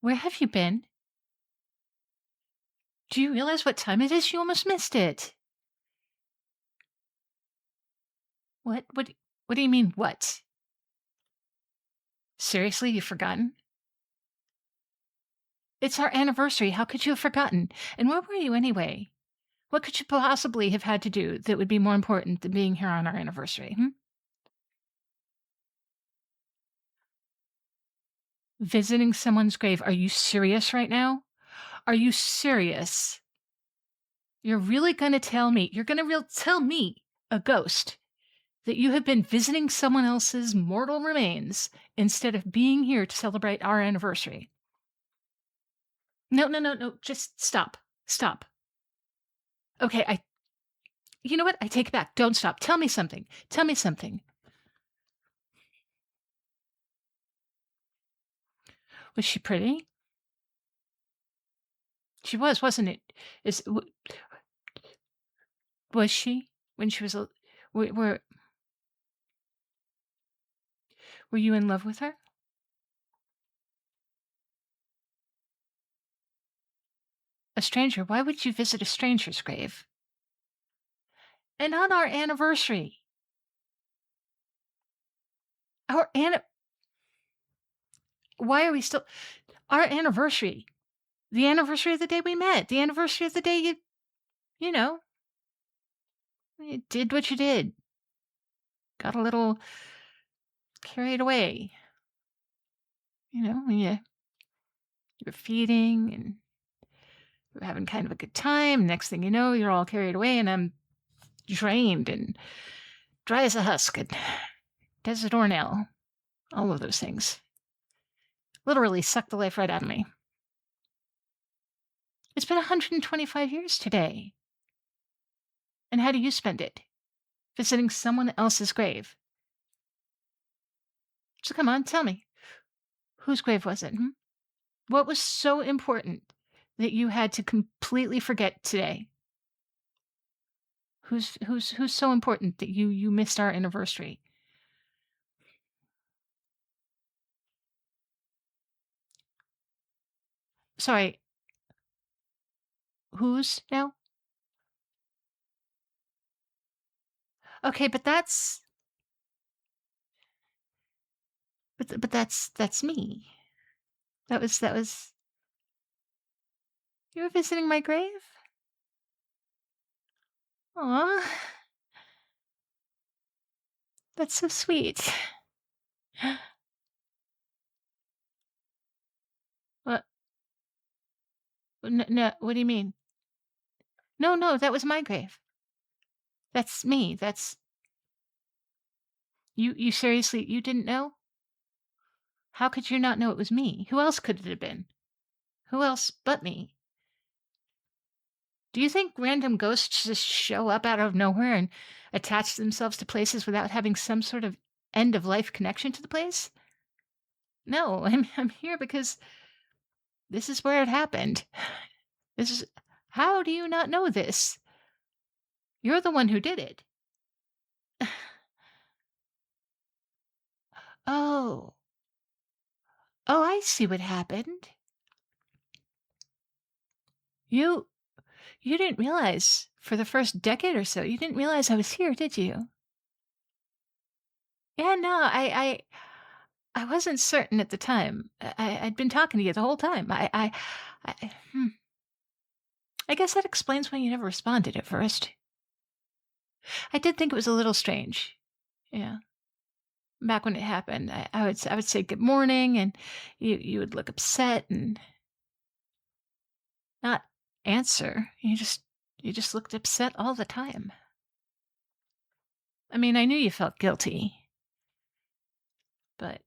Where have you been? Do you realize what time it is? You almost missed it. What do you mean, what? Seriously, you've forgotten? It's our anniversary. How could you have forgotten? And where were you anyway? What could you possibly have had to do that would be more important than being here on our anniversary? Visiting someone's grave. Are you serious right now? Are you serious? You're really gonna tell me you're gonna real tell me, a ghost, that you have been visiting someone else's mortal remains instead of being here to celebrate our anniversary. No, no, no, no, just stop. Stop. Okay, you know what? I take it back. Don't stop. Tell me something. Tell me something. Was she pretty? She was, wasn't it? Is was she when she was a were were you in love with her? A stranger? Why would you visit a stranger's grave? And on our anniversary. Our anni Why are we still our anniversary? The anniversary of the day we met, the anniversary of the day you know, you did what you did. Got a little carried away, when you're feeding and we're having kind of a good time. Next thing you know, you're all carried away, and I'm drained and dry as a husk and dead as a doornail. All of those things. Literally sucked the life right out of me. It's been 125 years today. And how do you spend it? Visiting someone else's grave. So come on, tell me. Whose grave was it? What was so important that you had to completely forget today? Who's so important that you missed our anniversary? Sorry, whose now? Okay, but that's me. That was you were visiting my grave? Aw, that's so sweet. What? No, what do you mean? No, no, that was my grave. That's me. That's you seriously you didn't know? How could you not know it was me? Who else could it have been? Who else but me? Do you think random ghosts just show up out of nowhere and attach themselves to places without having some sort of end of life connection to the place? No, I'm here because this is where it happened. This is how do you not know this? You're the one who did it. Oh. Oh, I see what happened. You you didn't realize for the first decade or so, you didn't realize I was here, did you? Yeah, no, I wasn't certain at the time. I'd been talking to you the whole time. I guess that explains why you never responded at first. I did think it was a little strange. Yeah. Back when it happened, I would say good morning, and you would look upset and not answer. You just looked upset all the time. I mean, I knew you felt guilty, but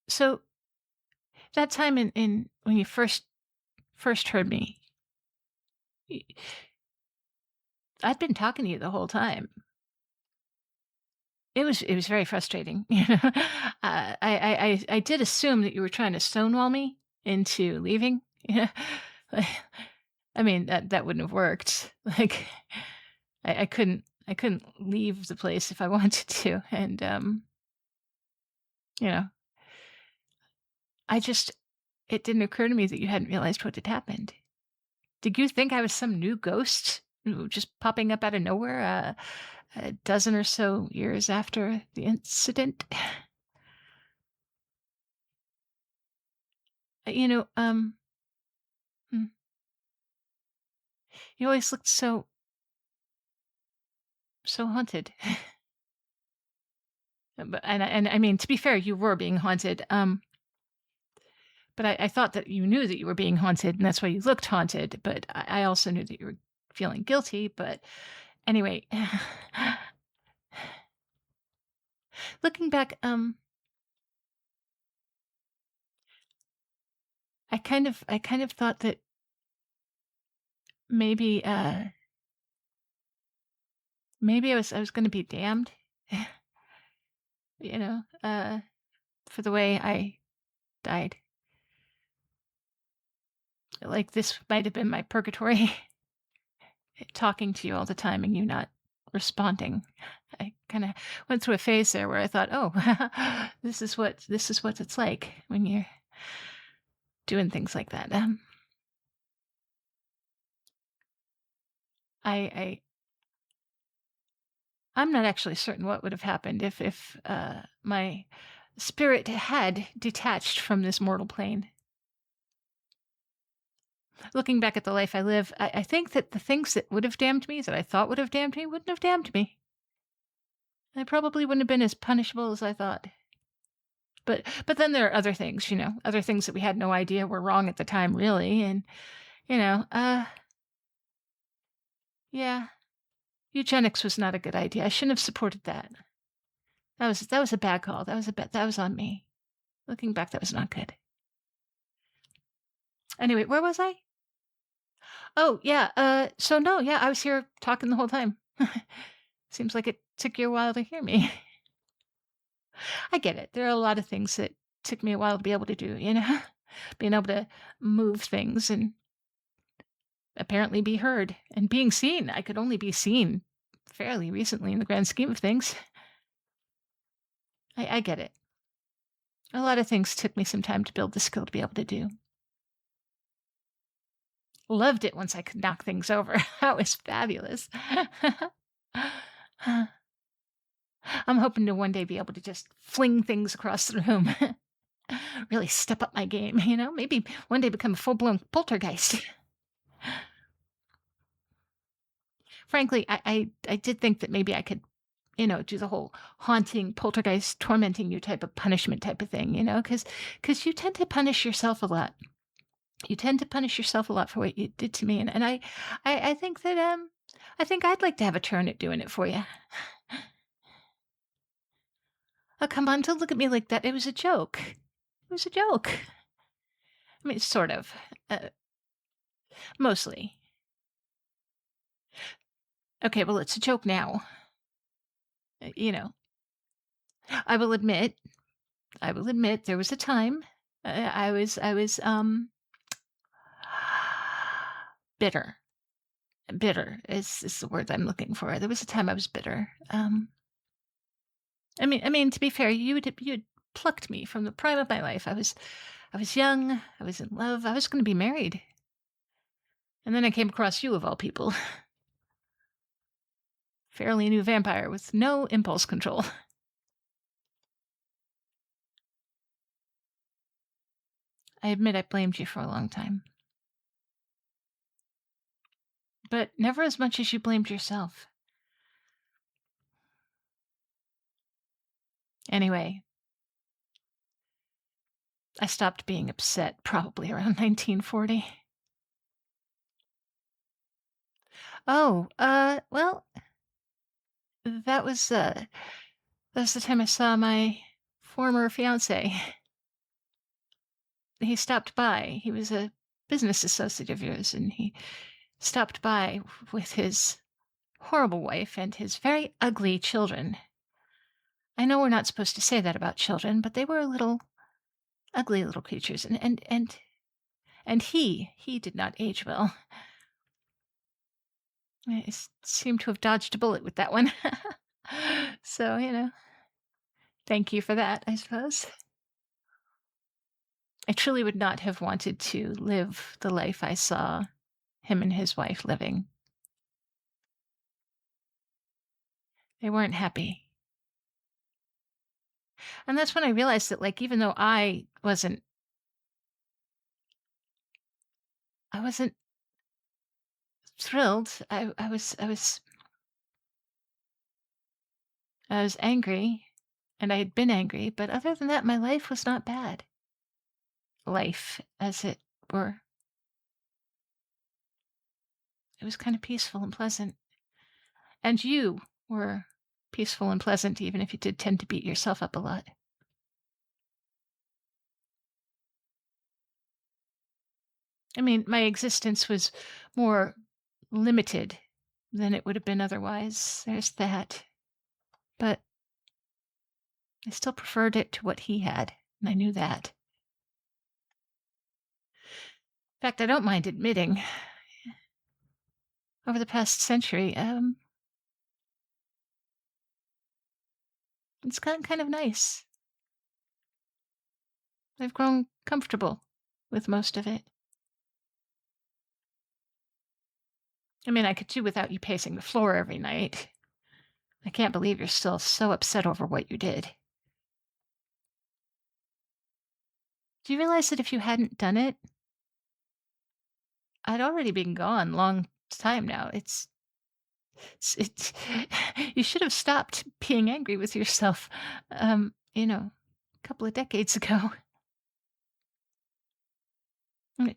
so that time in when you first heard me, y- I'd been talking to you the whole time. It was very frustrating. I did assume that you were trying to stonewall me into leaving. Yeah, like, I mean that wouldn't have worked. Like I couldn't leave the place if I wanted to, and you know I just it didn't occur to me that you hadn't realized what had happened. Did you think I was some new ghost just popping up out of nowhere a dozen or so years after the incident? You know, hmm, you always looked so haunted. But and I mean, to be fair, you were being haunted. But I thought that you knew that you were being haunted, and that's why you looked haunted. But I also knew that you were feeling guilty. But anyway, looking back, I kind of thought that maybe maybe I was going to be damned, you know, for the way I died. Like this might have been my purgatory, talking to you all the time and you not responding. I kind of went through a phase there where I thought, "Oh, this is what it's like when you're doing things like that." I I'm not actually certain what would have happened if my spirit had detached from this mortal plane. Looking back at the life I live, I think that the things that would have damned me, that I thought would have damned me, wouldn't have damned me. I probably wouldn't have been as punishable as I thought. But then there are other things, other things that we had no idea were wrong at the time, really, and you know, uh, yeah, eugenics was not a good idea. I shouldn't have supported that. That was a bad call. That was on me. Looking back, that was not good. Anyway, where was I? Oh yeah. So no, yeah, I was here talking the whole time. Seems like it took you a while to hear me. I get it. There are a lot of things that took me a while to be able to do. Being able to move things and apparently be heard and being seen. I could only be seen fairly recently in the grand scheme of things. I get it. A lot of things took me some time to build the skill to be able to do. Loved it once I could knock things over. That was fabulous. I'm hoping to one day be able to just fling things across the room. Really step up my game, Maybe one day become a full blown poltergeist. Frankly, I did think that maybe I could, do the whole haunting, poltergeist, tormenting you type of punishment type of thing, because you tend to punish yourself a lot. You tend to punish yourself a lot for what you did to me, and I think that I think I'd like to have a turn at doing it for you. Oh, come on, don't look at me like that. It was a joke. It was a joke. I mean, sort of, mostly. Okay, well, it's a joke now. uh, You know, I will admit, there was a time I was bitter. Bitter is the word I'm looking for. There was a time I was bitter. I mean, to be fair, you had plucked me from the prime of my life. I was young. I was in love. I was going to be married, and then I came across you of all people, fairly new vampire with no impulse control. I admit I blamed you for a long time, but never as much as you blamed yourself. Anyway, I stopped being upset probably around 1940. Oh, well, that was uh that was the time I saw my former fiance. He stopped by. He was a business associate of yours, and he stopped by with his horrible wife and his very ugly children. I know we're not supposed to say that about children, but they were little ugly little creatures, and he did not age well. Seemed to have dodged a bullet with that one. So, thank you for that, I suppose. I truly would not have wanted to live the life I saw him and his wife living. They weren't happy. And that's when I realized that, like, even though I wasn't thrilled. I was angry, and I had been angry, but other than that, my life was not bad. Life, as it were. It was kind of peaceful and pleasant. And you were peaceful and pleasant, even if you did tend to beat yourself up a lot. I mean, my existence was more limited than it would have been otherwise. There's that. But I still preferred it to what he had, and I knew that. In fact, I don't mind admitting, over the past century, it's gotten kind of nice. I've grown comfortable with most of it. I mean, I could do without you pacing the floor every night. I can't believe you're still so upset over what you did. Do you realize that if you hadn't done it, I'd already been gone long time now. It's you should have stopped being angry with yourself, a couple of decades ago. Mm,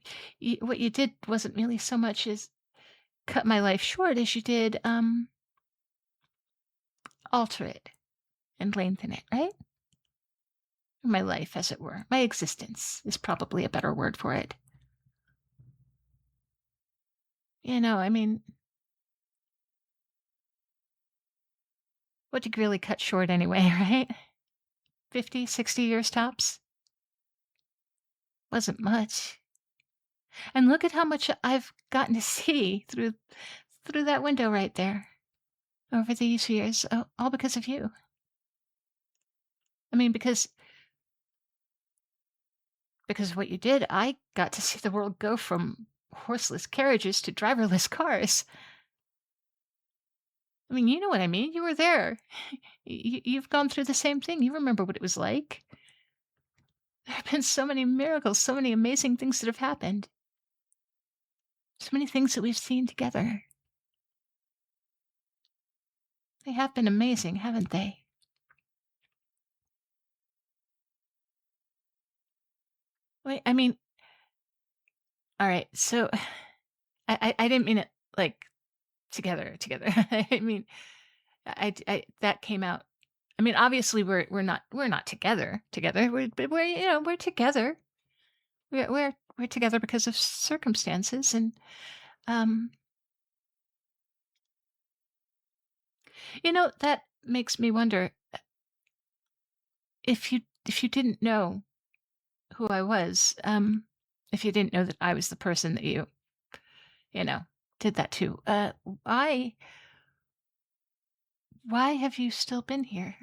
what you did wasn't really so much as cut my life short as you did, alter it and lengthen it, right? My life, as it were. My existence is probably a better word for it. I mean, what did you really cut short anyway, right? 50, 60 years tops? Wasn't much. And look at how much I've gotten to see through that window right there over these years, all because of you. I mean, because of what you did, I got to see the world go from horseless carriages to driverless cars. I mean, you know what I mean. You were there. You've gone through the same thing. You remember what it was like. There have been so many miracles, so many amazing things that have happened, so many things that we've seen together. They have been amazing, haven't they? Wait, I mean, all right. So I didn't mean it like together. I mean, that came out. I mean, obviously we're not together. We're together. We're together because of circumstances, and um, that makes me wonder if you didn't know who I was, if you didn't know that I was the person that you know did that to. Why have you still been here?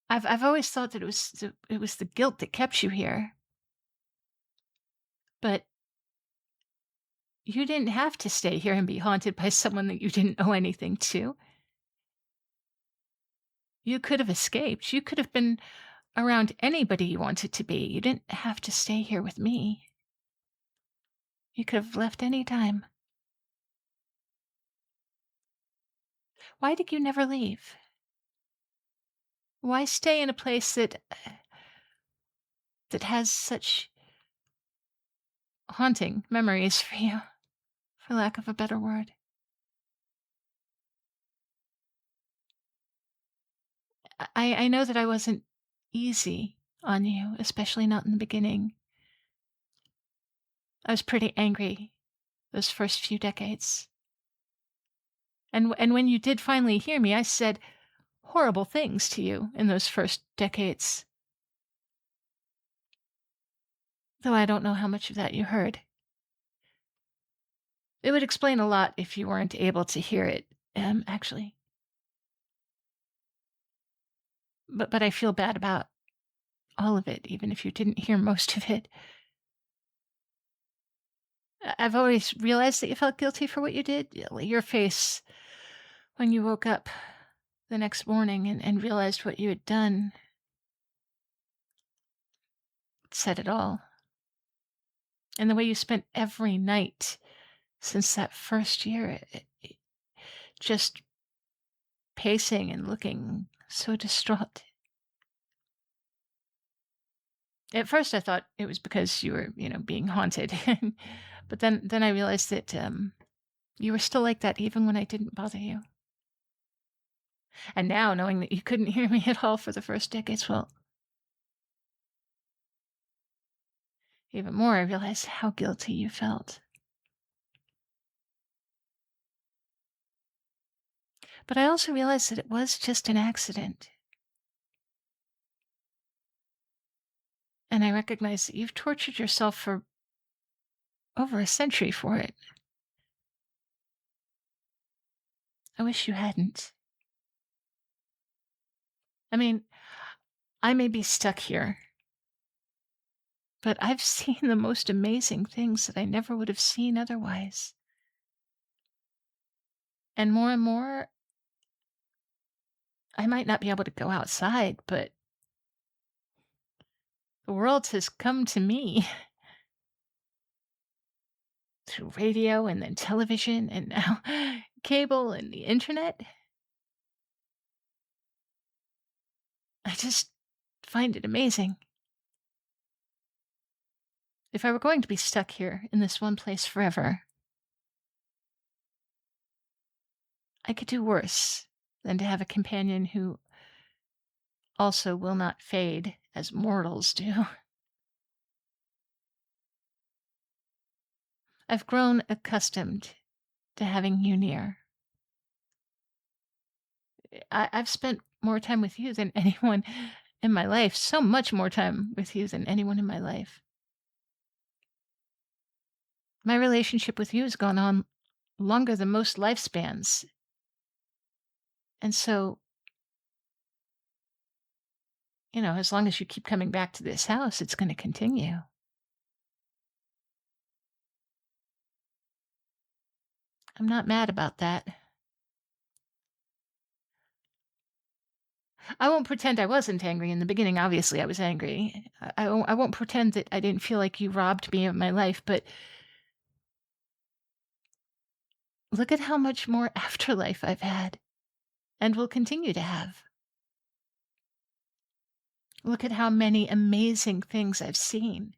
I've always thought that it was the guilt that kept you here, but you didn't have to stay here and be haunted by someone that you didn't owe anything to. You could have escaped. You could have been around anybody you wanted to be. You didn't have to stay here with me. You could have left any time. Why did you never leave? Why stay in a place that has such haunting memories for you, for lack of a better word? I know that I wasn't easy on you, especially not in the beginning. I was pretty angry those first few decades. And when you did finally hear me, I said horrible things to you in those first decades, though I don't know how much of that you heard. It would explain a lot if you weren't able to hear it, actually. But I feel bad about all of it, even if you didn't hear most of it. I've always realized that you felt guilty for what you did. Your face when you woke up the next morning and realized what you had done said it all. And the way you spent every night since that first year, just pacing and looking so distraught. At first, I thought it was because you were, being haunted, but then I realized that you were still like that even when I didn't bother you. And now, knowing that you couldn't hear me at all for the first decades, well, even more, I realized how guilty you felt. But I also realized that it was just an accident. And I recognize that you've tortured yourself for over a century for it. I wish you hadn't. I mean, I may be stuck here, but I've seen the most amazing things that I never would have seen otherwise. And more, I might not be able to go outside, but the world has come to me through radio and then television and now cable and the internet. I just find it amazing. If I were going to be stuck here in this one place forever, I could do worse than to have a companion who also will not fade as mortals do. I've grown accustomed to having you near. I've spent more time with you than anyone in my life, so much more time with you than anyone in my life. My relationship with you has gone on longer than most lifespans. And so, as long as you keep coming back to this house, it's going to continue. I'm not mad about that. I won't pretend I wasn't angry in the beginning. Obviously, I was angry. I won't pretend that I didn't feel like you robbed me of my life, but look at how much more afterlife I've had and will continue to have. Look at how many amazing things I've seen.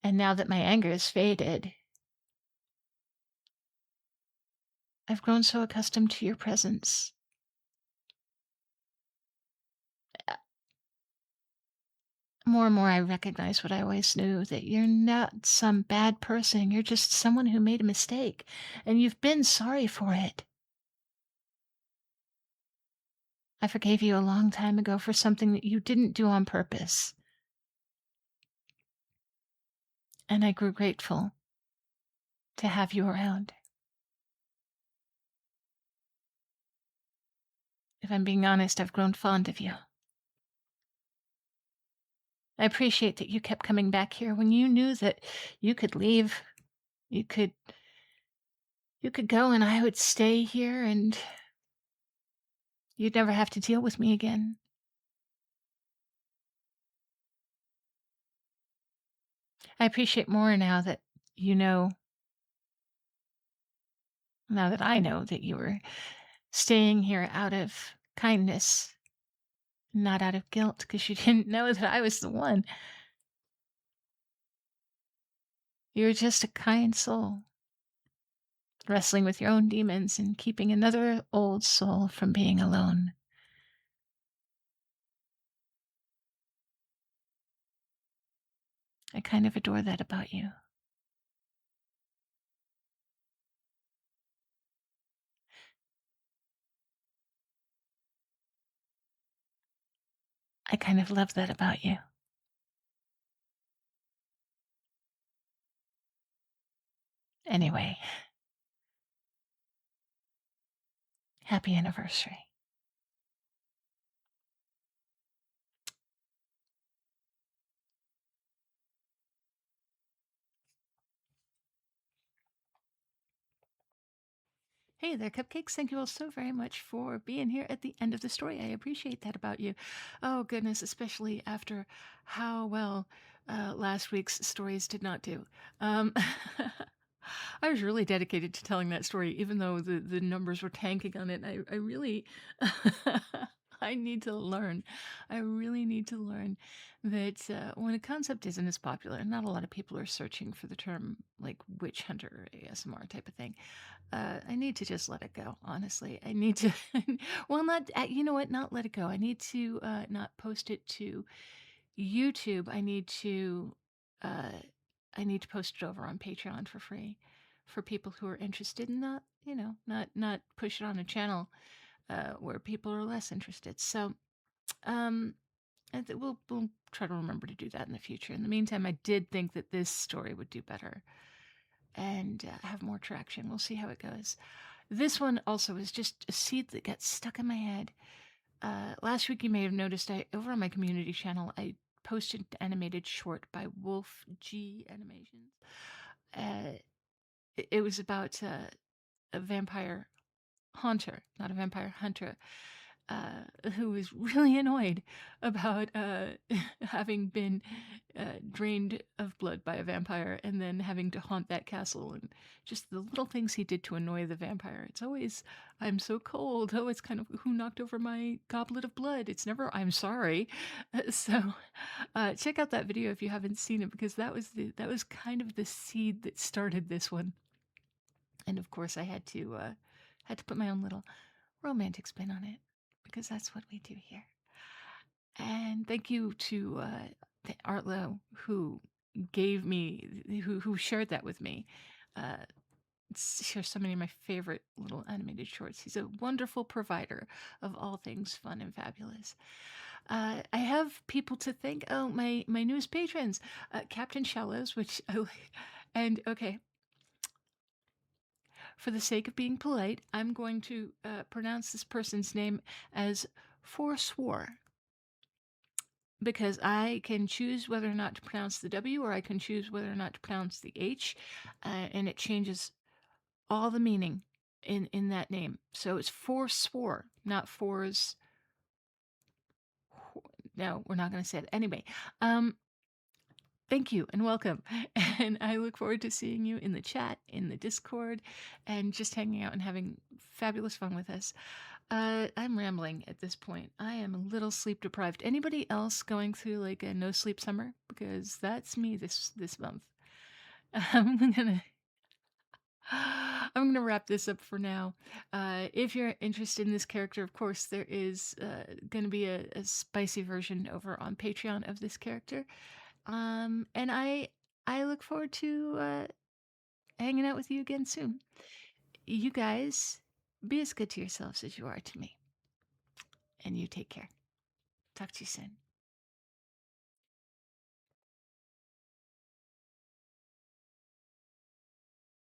And now that my anger has faded, I've grown so accustomed to your presence. More and more, I recognize what I always knew, that you're not some bad person. You're just someone who made a mistake, and you've been sorry for it. I forgave you a long time ago for something that you didn't do on purpose, and I grew grateful to have you around. If I'm being honest, I've grown fond of you. I appreciate that you kept coming back here when you knew that you could leave. You could you could go and I would stay here and you'd never have to deal with me again. I appreciate more you know, now that I know that you were staying here out of kindness, not out of guilt, because you didn't know that I was the one. You were just a kind soul, wrestling with your own demons and keeping another old soul from being alone. I kind of adore that about you. I kind of love that about you. Anyway, happy anniversary. Hey there, cupcakes. Thank you all so very much for being here at the end of the story. I appreciate that about you. Oh, goodness, especially after how well last week's stories did not do. Um, I was really dedicated to telling that story, even though the numbers were tanking on it. I really, I need to learn. I really need to learn that when a concept isn't as popular, and not a lot of people are searching for the term like witch hunter ASMR type of thing. I need to just let it go, honestly. I need to well, not you know what? Not let it go. I need to, not post it to YouTube. Uh I need to post it over on Patreon for free for people who are interested in that, not push it on a channel, where people are less interested. So, um, we'll try to remember to do that in the future. In the meantime, I did think that this story would do better and, have more traction. We'll see how it goes. This one also is just a seed that got stuck in my head. Last week, you may have noticed I over on my community channel, I posted an animated short by Wolf G Animations. Uh, it was about a vampire haunter, not a vampire hunter, who was really annoyed about having been drained of blood by a vampire and then having to haunt that castle and just the little things he did to annoy the vampire. It's always, I'm so cold. Oh, it's kind of who knocked over my goblet of blood. It's never, I'm sorry. So check out that video if you haven't seen it because that was kind of the seed that started this one. And of course, I had to put my own little romantic spin on it because that's what we do here. And thank you to Artlo who gave me who shared that with me. Uh, shares so many of my favorite little animated shorts. He's a wonderful provider of all things fun and fabulous. I have people to thank. Oh, my newest patrons, Captain Shallows, which I like. And okay, for the sake of being polite, I'm going to pronounce this person's name as Forswar because I can choose whether or not to pronounce the W or I can choose whether or not to pronounce the H, and it changes all the meaning in that name. So it's Forswar, not Fors. No, we're not going to say it anyway. Um, Thank you and welcome. And I look forward to seeing you in the chat, in the Discord, and just hanging out and having fabulous fun with us. I'm rambling at this point. I am a little sleep deprived. Anybody else going through like a no sleep summer? Because that's me this month. I'm gonna I'm gonna wrap this up for now. If you're interested in this character, of course, there is gonna be a spicy version over on Patreon of this character. And I look forward to hanging out with you again soon. You guys be as good to yourselves as you are to me. And you take care. Talk to you soon.